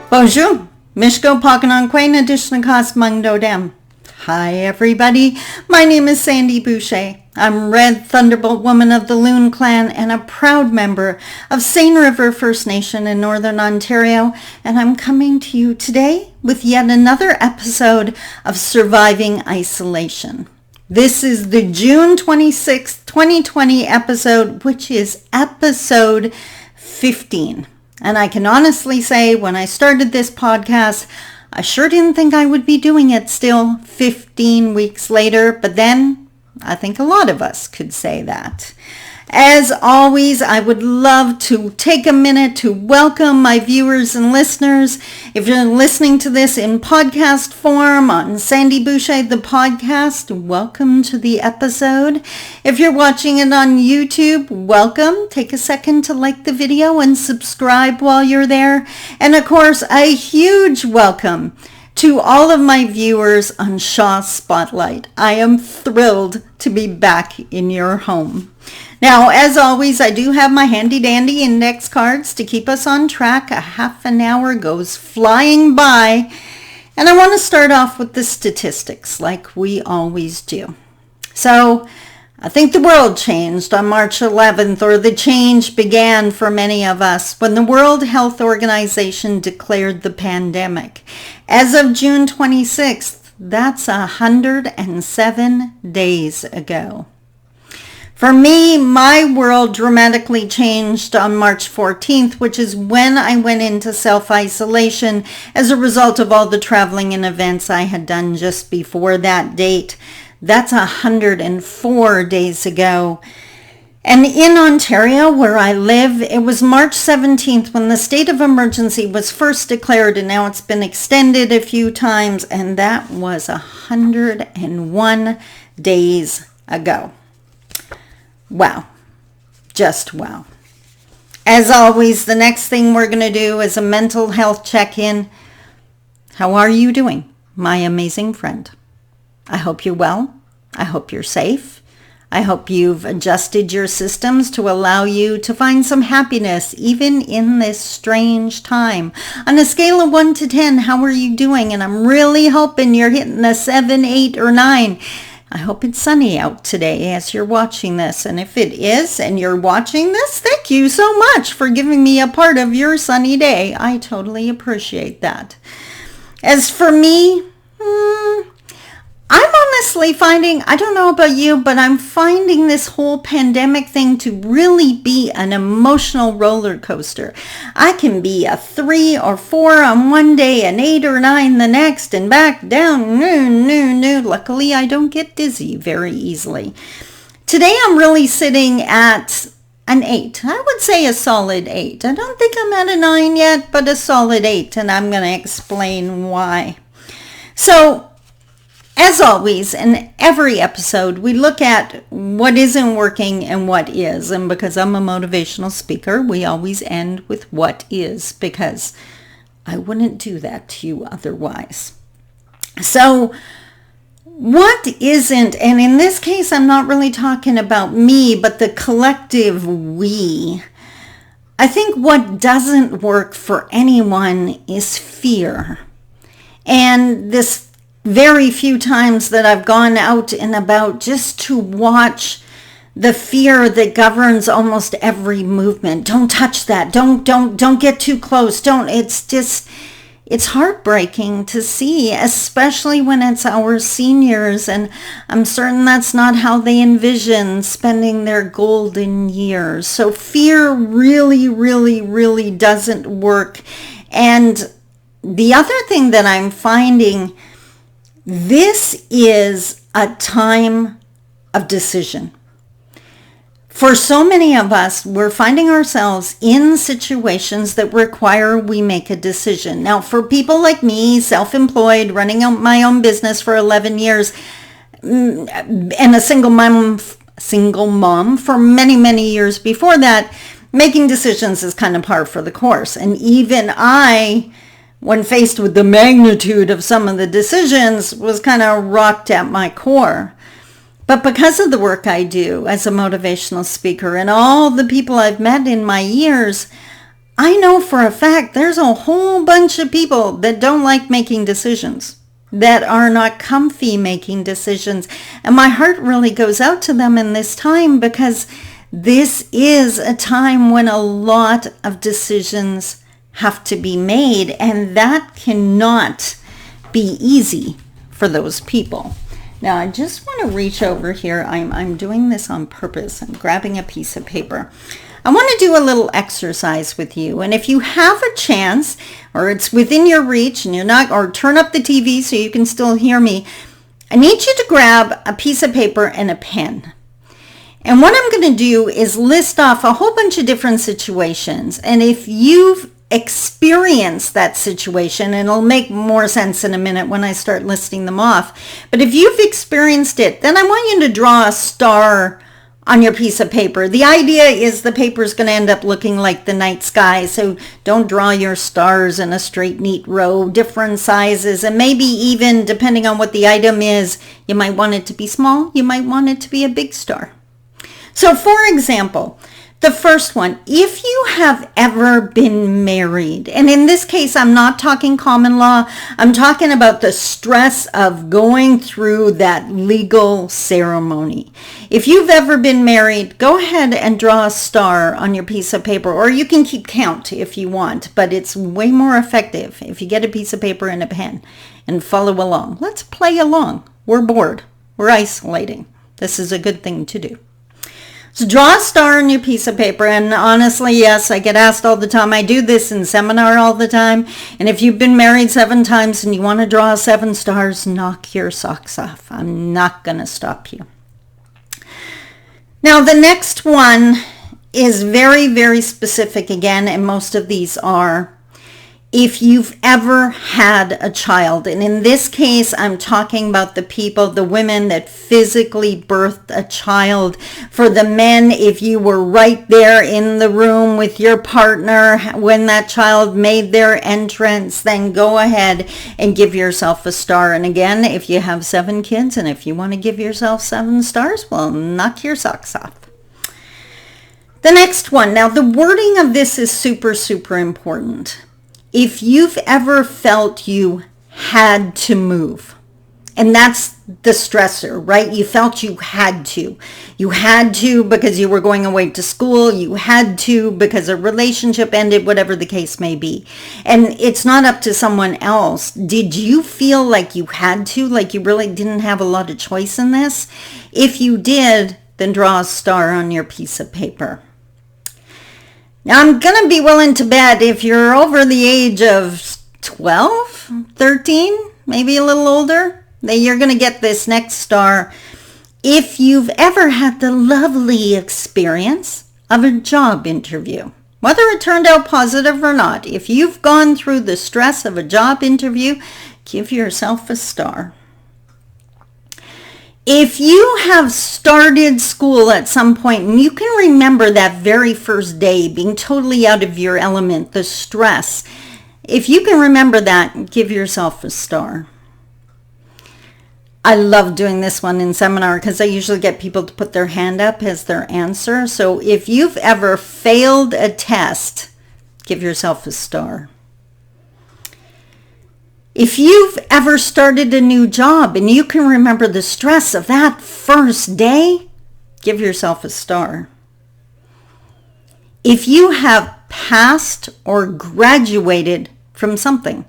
Bonjour, Mishko Pakanon Edition Mung Dodem. Hi everybody, my name is Sandy Boucher. I'm Red Thunderbolt Woman of the Loon Clan and a proud member of Seine River First Nation in Northern Ontario, and I'm coming to you today with yet another episode of Surviving Isolation. This is the June 26th, 2020 episode, which is episode 15. And I can honestly say when I started this podcast, I sure didn't think I would be doing it still 15 weeks later, but then I think a lot of us could say that. As always, I would love to take a minute to welcome my viewers and listeners. If you're listening to this in podcast form on Sandy Boucher, the podcast, welcome to the episode. If you're watching it on YouTube, welcome. Take a second to like the video and subscribe while you're there. And of course, a huge welcome to all of my viewers on Shaw Spotlight. I am thrilled to be back in your home. Now, as always, I do have my handy-dandy index cards to keep us on track. A half an hour goes flying by. And I want to start off with the statistics like we always do. So, I think the world changed on March 11th, or the change began for many of us when the World Health Organization declared the pandemic. As of June 26th, that's 107 days ago. For me, my world dramatically changed on March 14th, which is when I went into self-isolation as a result of all the traveling and events I had done just before that date. That's 104 days ago. And in Ontario, where I live, it was March 17th when the state of emergency was first declared, and now it's been extended a few times, and that was 101 days ago. Wow. Just wow. As always, the next thing we're going to do is a mental health check-in. How are you doing, my amazing friend? I hope you're well. I hope you're safe. I hope you've adjusted your systems to allow you to find some happiness even in this strange time. On a scale of 1 to 10, how are you doing? And I'm really hoping you're hitting a 7, 8, or 9. I hope it's sunny out today as you're watching this. And if it is and you're watching this, thank you so much for giving me a part of your sunny day. I totally appreciate that. As for me, I'm honestly finding, I don't know about you, but I'm finding this whole pandemic thing to really be an emotional roller coaster. I can be a 3 or 4 on one day, an 8 or 9 the next, and back down. No. Luckily, I don't get dizzy very easily. Today, I'm really sitting at an 8. I would say a solid 8. I don't think I'm at a 9 yet, but a solid 8, and I'm going to explain why. So, as always, in every episode, we look at what isn't working and what is. And because I'm a motivational speaker, we always end with what is, because I wouldn't do that to you otherwise. So, what isn't, and in this case, I'm not really talking about me, but the collective we. I think what doesn't work for anyone is fear. And this very few times that I've gone out and about just to watch the fear that governs almost every movement. Don't touch that. Don't get too close. It's heartbreaking to see, especially when it's our seniors. And I'm certain that's not how they envision spending their golden years. So fear really doesn't work. And the other thing that I'm finding, this is a time of decision. For so many of us, we're finding ourselves in situations that require we make a decision. Now, for people like me, self-employed, running my own business for 11 years, and a single mom for many years before that, making decisions is kind of par for the course. And even I, when faced with the magnitude of some of the decisions, was kind of rocked at my core. But because of the work I do as a motivational speaker and all the people I've met in my years, I know for a fact there's a whole bunch of people that don't like making decisions, that are not comfy making decisions. And my heart really goes out to them in this time, because this is a time when a lot of decisions have to be made, and that cannot be easy for those people. Now, I just want to reach over here. I'm doing this on purpose. I'm grabbing a piece of paper. I want to do a little exercise with you. And if you have a chance, or it's within your reach and you're not, or turn up the TV so you can still hear me, I need you to grab a piece of paper and a pen. And what I'm going to do is list off a whole bunch of different situations. And if you've experienced that situation, and it'll make more sense in a minute when I start listing them off, but if you've experienced it, then I want you to draw a star on your piece of paper. The idea is the paper is going to end up looking like the night sky, so don't draw your stars in a straight, neat row, different sizes, and maybe even, depending on what the item is, you might want it to be small, you might want it to be a big star. So for example, the first one, if you have ever been married, and in this case, I'm not talking common law, I'm talking about the stress of going through that legal ceremony. If you've ever been married, go ahead and draw a star on your piece of paper, or you can keep count if you want, but it's way more effective if you get a piece of paper and a pen and follow along. Let's play along. We're bored. We're isolating. This is a good thing to do. So draw a star on your piece of paper, and honestly, yes, I get asked all the time. I do this in seminar all the time, and if you've been married 7 times and you want to draw 7 stars, knock your socks off. I'm not going to stop you. Now, the next one is very, very specific again, and most of these are. If you've ever had a child, and in this case, I'm talking about the people, the women that physically birthed a child. For the men, if you were right there in the room with your partner when that child made their entrance, then go ahead and give yourself a star. And again, if you have 7 kids and if you want to give yourself 7 stars, well, knock your socks off. The next one. Now, the wording of this is super, super important. If you've ever felt you had to move, and that's the stressor, right? You felt you had to. You had to because you were going away to school. You had to because a relationship ended, whatever the case may be. And it's not up to someone else. Did you feel like you had to, like you really didn't have a lot of choice in this? If you did, then draw a star on your piece of paper. Now, I'm going to be willing to bet if you're over the age of 12, 13, maybe a little older, that you're going to get this next star. If you've ever had the lovely experience of a job interview, whether it turned out positive or not, if you've gone through the stress of a job interview, give yourself a star. If you have started school at some point and you can remember that very first day being totally out of your element, the stress, if you can remember that, give yourself a star. I love doing this one in seminar because I usually get people to put their hand up as their answer. So if you've ever failed a test, give yourself a star. If you've ever started a new job and you can remember the stress of that first day, give yourself a star. If you have passed or graduated from something,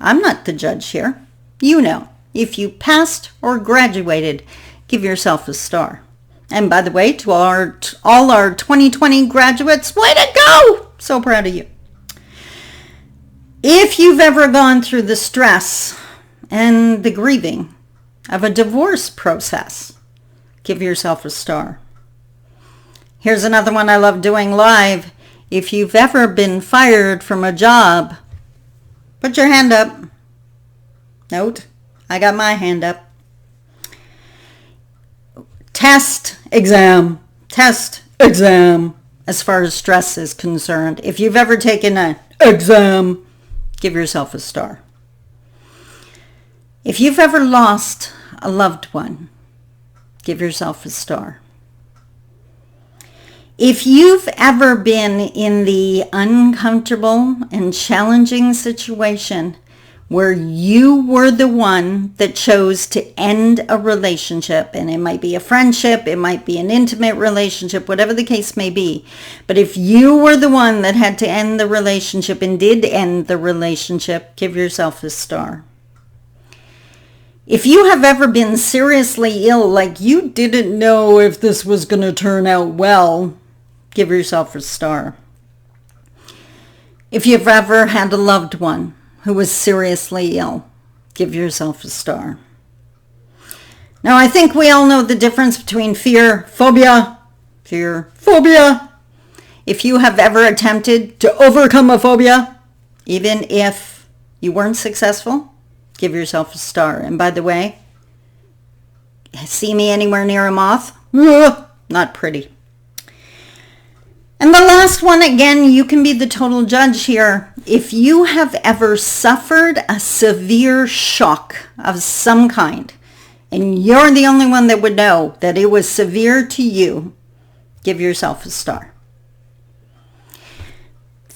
I'm not the judge here. You know, if you passed or graduated, give yourself a star. And by the way, to all our 2020 graduates, way to go! So proud of you. If you've ever gone through the stress and the grieving of a divorce process, give yourself a star. Here's another one I love doing live. If you've ever been fired from a job, put your hand up. Note, I got my hand up. Test, exam, as far as stress is concerned. If you've ever taken an exam, give yourself a star. If you've ever lost a loved one, give yourself a star. If you've ever been in the uncomfortable and challenging situation where you were the one that chose to end a relationship, and it might be a friendship, it might be an intimate relationship, whatever the case may be, but if you were the one that had to end the relationship and did end the relationship, give yourself a star. If you have ever been seriously ill, like you didn't know if this was going to turn out well, give yourself a star. If you've ever had a loved one who was seriously ill, give yourself a star. Now, I think we all know the difference between fear, phobia. If you have ever attempted to overcome a phobia, even if you weren't successful, give yourself a star. And by the way, see me anywhere near a moth? Not pretty. And the last one, again, you can be the total judge here. If you have ever suffered a severe shock of some kind, and you're the only one that would know that it was severe to you, give yourself a star.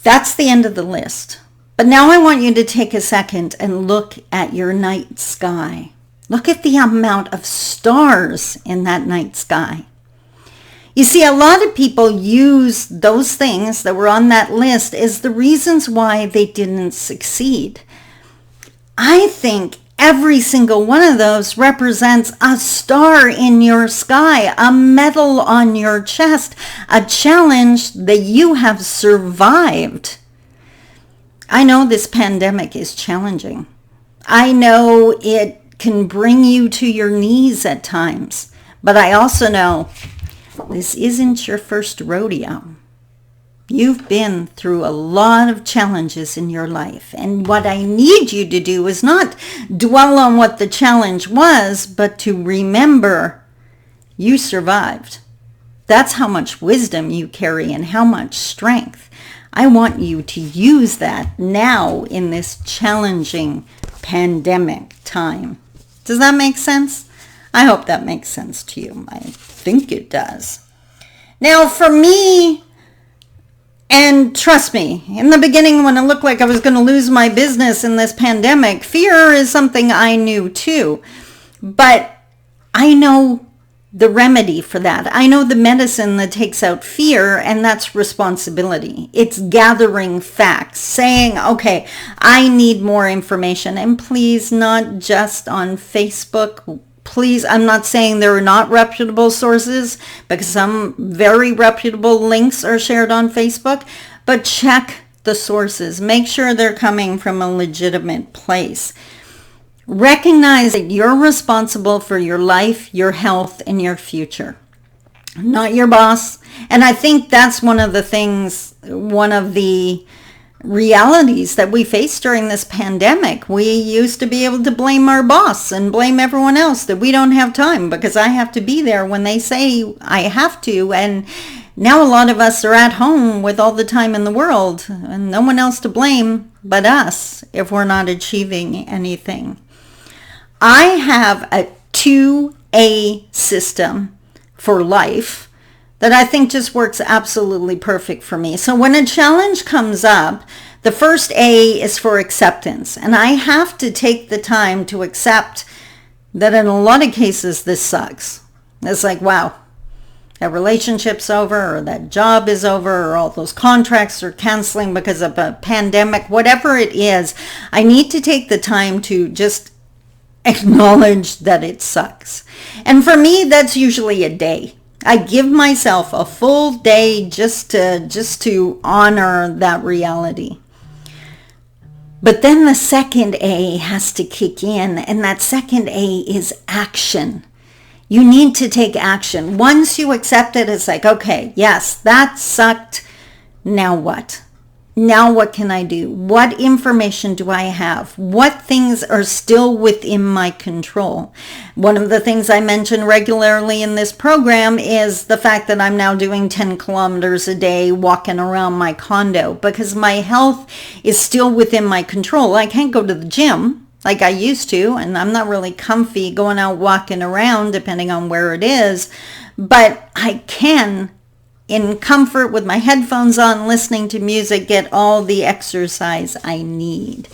That's the end of the list. But now I want you to take a second and look at your night sky. Look at the amount of stars in that night sky. You see, a lot of people use those things that were on that list as the reasons why they didn't succeed. I think every single one of those represents a star in your sky, a medal on your chest, a challenge that you have survived. I know this pandemic is challenging. I know it can bring you to your knees at times, but I also know this isn't your first rodeo. You've been through a lot of challenges in your life. And what I need you to do is not dwell on what the challenge was, but to remember you survived. That's how much wisdom you carry and how much strength. I want you to use that now in this challenging pandemic time. Does that make sense? I hope that makes sense to you. I think it does. Now for me, and trust me, in the beginning when it looked like I was going to lose my business in this pandemic, fear is something I knew too. But I know the remedy for that. I know the medicine that takes out fear, and that's responsibility. It's gathering facts, saying, okay, I need more information. And please, not just on Facebook. Please, I'm not saying there are not reputable sources, because some very reputable links are shared on Facebook, but check the sources. Make sure they're coming from a legitimate place. Recognize that you're responsible for your life, your health, and your future, not your boss. And I think that's one of the realities that we face during this pandemic. We used to be able to blame our boss and blame everyone else that we don't have time because I have to be there when they say I have to. And now a lot of us are at home with all the time in the world and no one else to blame but us if we're not achieving anything. I have a 2A system for life that I think just works absolutely perfect for me. So when a challenge comes up, the first A is for acceptance. And I have to take the time to accept that in a lot of cases, this sucks. It's like, wow, that relationship's over, or that job is over, or all those contracts are canceling because of a pandemic, whatever it is. I need to take the time to just acknowledge that it sucks. And for me, that's usually a day. I give myself a full day just to honor that reality. But then the second A has to kick in, and that second A is action. You need to take action. Once you accept it, it's like, okay, yes, that sucked. Now what? Now what can I do? What information do I have? What things are still within my control? One of the things I mention regularly in this program is the fact that I'm now doing 10 kilometers a day walking around my condo because my health is still within my control. I can't go to the gym like I used to, and I'm not really comfy going out walking around depending on where it is, but I can in comfort with my headphones on, listening to music, get all the exercise I need.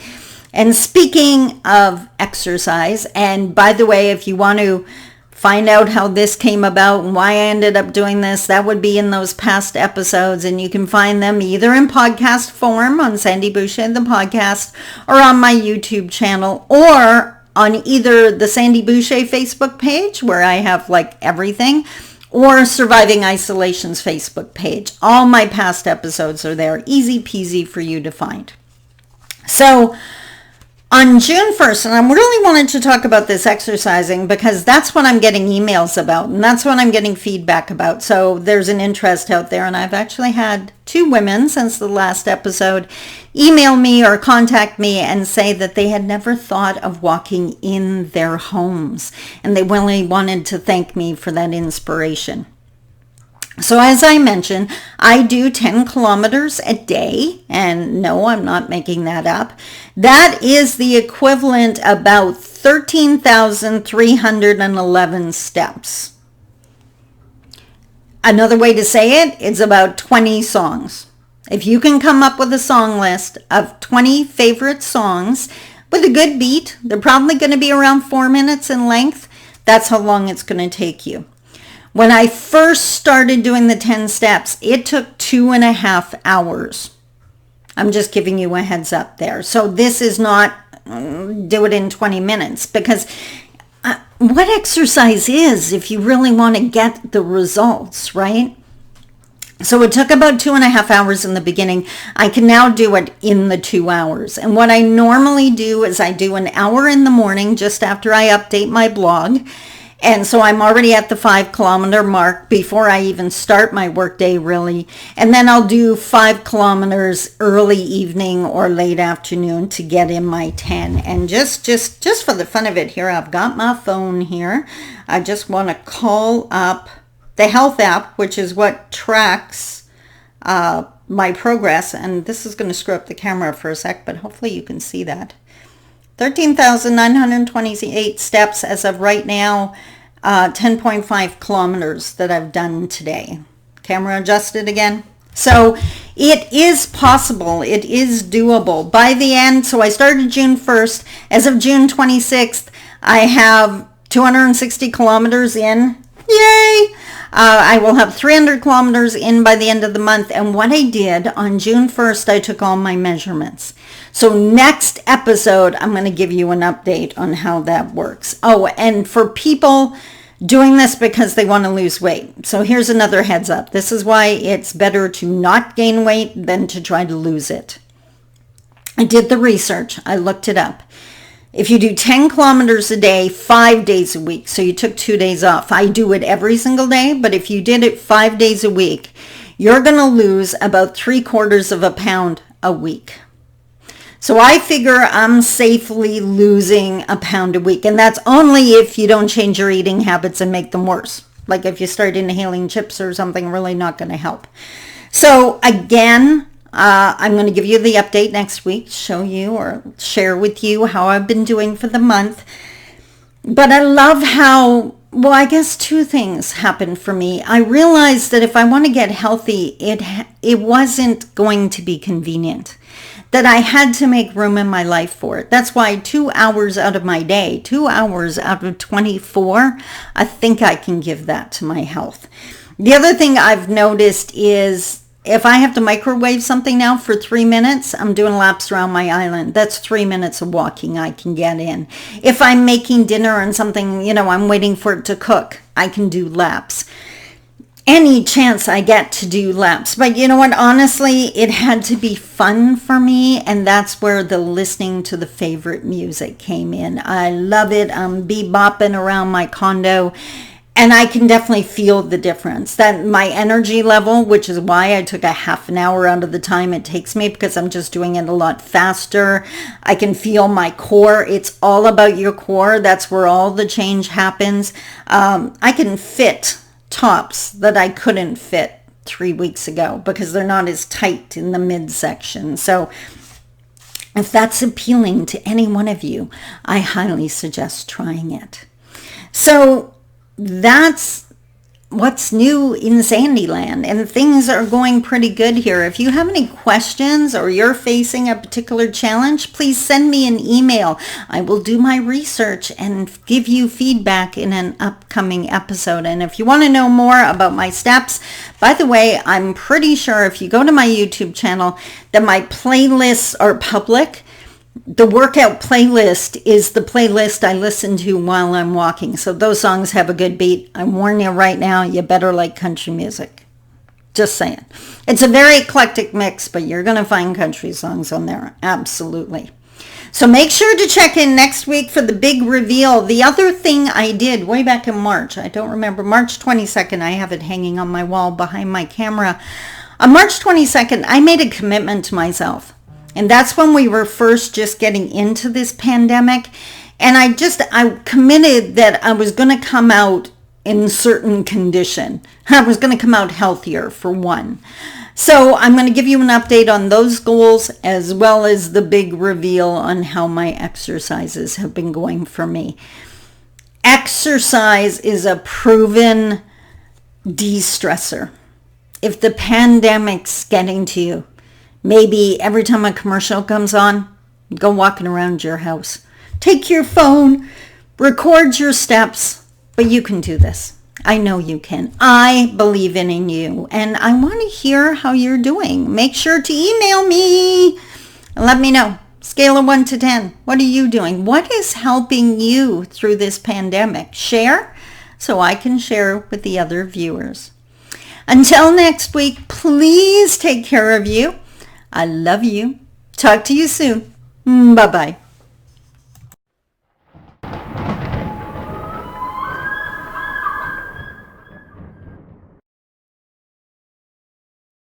And speaking of exercise, and by the way, if you want to find out how this came about and why I ended up doing this, that would be in those past episodes, and you can find them either in podcast form on Sandy Boucher, the podcast, or on my YouTube channel, or on either the Sandy Boucher Facebook page, where I have like everything, or Surviving Isolation's Facebook page. All my past episodes are there, easy peasy for you to find. So on June 1st, and I really wanted to talk about this exercising because that's what I'm getting emails about, and that's what I'm getting feedback about. So there's an interest out there, and I've actually had 2 women since the last episode email me or contact me and say that they had never thought of walking in their homes, and they really wanted to thank me for that inspiration. So as I mentioned, I do 10 kilometers a day, and no, I'm not making that up. That is the equivalent about 13,311 steps. Another way to say it is about 20 songs. If you can come up with a song list of 20 favorite songs with a good beat, they're probably going to be around 4 minutes in length. That's how long it's going to take you. When I first started doing the 10 steps, it took 2.5 hours. I'm just giving you a heads up there. So this is not do it in 20 minutes, because what exercise is if you really want to get the results, right? So it took about 2.5 hours in the beginning. I can now do it in the 2 hours. And what I normally do is I do an hour in the morning just after I update my blog. And so I'm already at the 5 kilometer mark before I even start my workday, really. And then I'll do 5 kilometers early evening or late afternoon to get in my 10. And just for the fun of it here, I've got my phone here. I just want to call up the health app, which is what tracks my progress. And this is going to screw up the camera for a sec, but hopefully you can see that. 13,928 steps as of right now, 10.5 kilometers that I've done today. Camera adjusted again. So it is possible. It is doable. By the end, so I started June 1st. As of June 26th, I have 260 kilometers in. Yay! I will have 300 kilometers in by the end of the month. And what I did on June 1st, I took all my measurements. So next episode, I'm going to give you an update on how that works. Oh, and for people doing this because they want to lose weight. So here's another heads up. This is why it's better to not gain weight than to try to lose it. I did the research. I looked it up. If you do 10 kilometers a day, 5 days a week, so you took 2 days off. I do it every single day, but if you did it 5 days a week, you're going to lose about 3/4 of a pound a week. So I figure I'm safely losing a pound a week, and that's only if you don't change your eating habits and make them worse. Like if you start inhaling chips or something, really not going to help. So again, I'm going to give you the update next week, show you or share with you how I've been doing for the month. But I love how, well, I guess 2 things happened for me. I realized that if I want to get healthy, it wasn't going to be convenient, that I had to make room in my life for it. That's why 2 hours out of my day, 2 hours out of 24, I think I can give that to my health. The other thing I've noticed is if I have to microwave something now for 3 minutes, I'm doing laps around my island. That's 3 minutes of walking I can get in. If I'm making dinner and something, I'm waiting for it to cook, I can do laps. Any chance I get to do laps. But you know what? Honestly, it had to be fun for me, and that's where the listening to the favorite music came in. I love it. I'm bebopping around my condo. And I can definitely feel the difference. That my energy level, which is why I took a half an hour out of the time it takes me, because I'm just doing it a lot faster. I can feel my core. It's all about your core. That's where all the change happens. I can fit tops that I couldn't fit 3 weeks ago because they're not as tight in the midsection. So if that's appealing to any one of you, I highly suggest trying it. So that's what's new in Sandyland, and things are going pretty good here. If you have any questions or you're facing a particular challenge, please send me an email. I will do my research and give you feedback in an upcoming episode. And if you want to know more about my steps, by the way, I'm pretty sure if you go to my YouTube channel that my playlists are public. The workout playlist is the playlist I listen to while I'm walking. So those songs have a good beat. I warn you right now, you better like country music. Just saying. It's a very eclectic mix, but you're going to find country songs on there. Absolutely. So make sure to check in next week for the big reveal. The other thing I did way back in March, I don't remember, March 22nd, I have it hanging on my wall behind my camera. On March 22nd, I made a commitment to myself. And that's when we were first just getting into this pandemic. And I committed that I was going to come out in certain condition. I was going to come out healthier, for one. So I'm going to give you an update on those goals, as well as the big reveal on how my exercises have been going for me. Exercise is a proven de-stressor. If the pandemic's getting to you, maybe every time a commercial comes on, go walking around your house. Take your phone, record your steps, but you can do this. I know you can. I believe in you, and I want to hear how you're doing. Make sure to email me and let me know. Scale of 1 to 10. What are you doing? What is helping you through this pandemic? Share so I can share with the other viewers. Until next week, please take care of you. I love you. Talk to you soon. Bye-bye.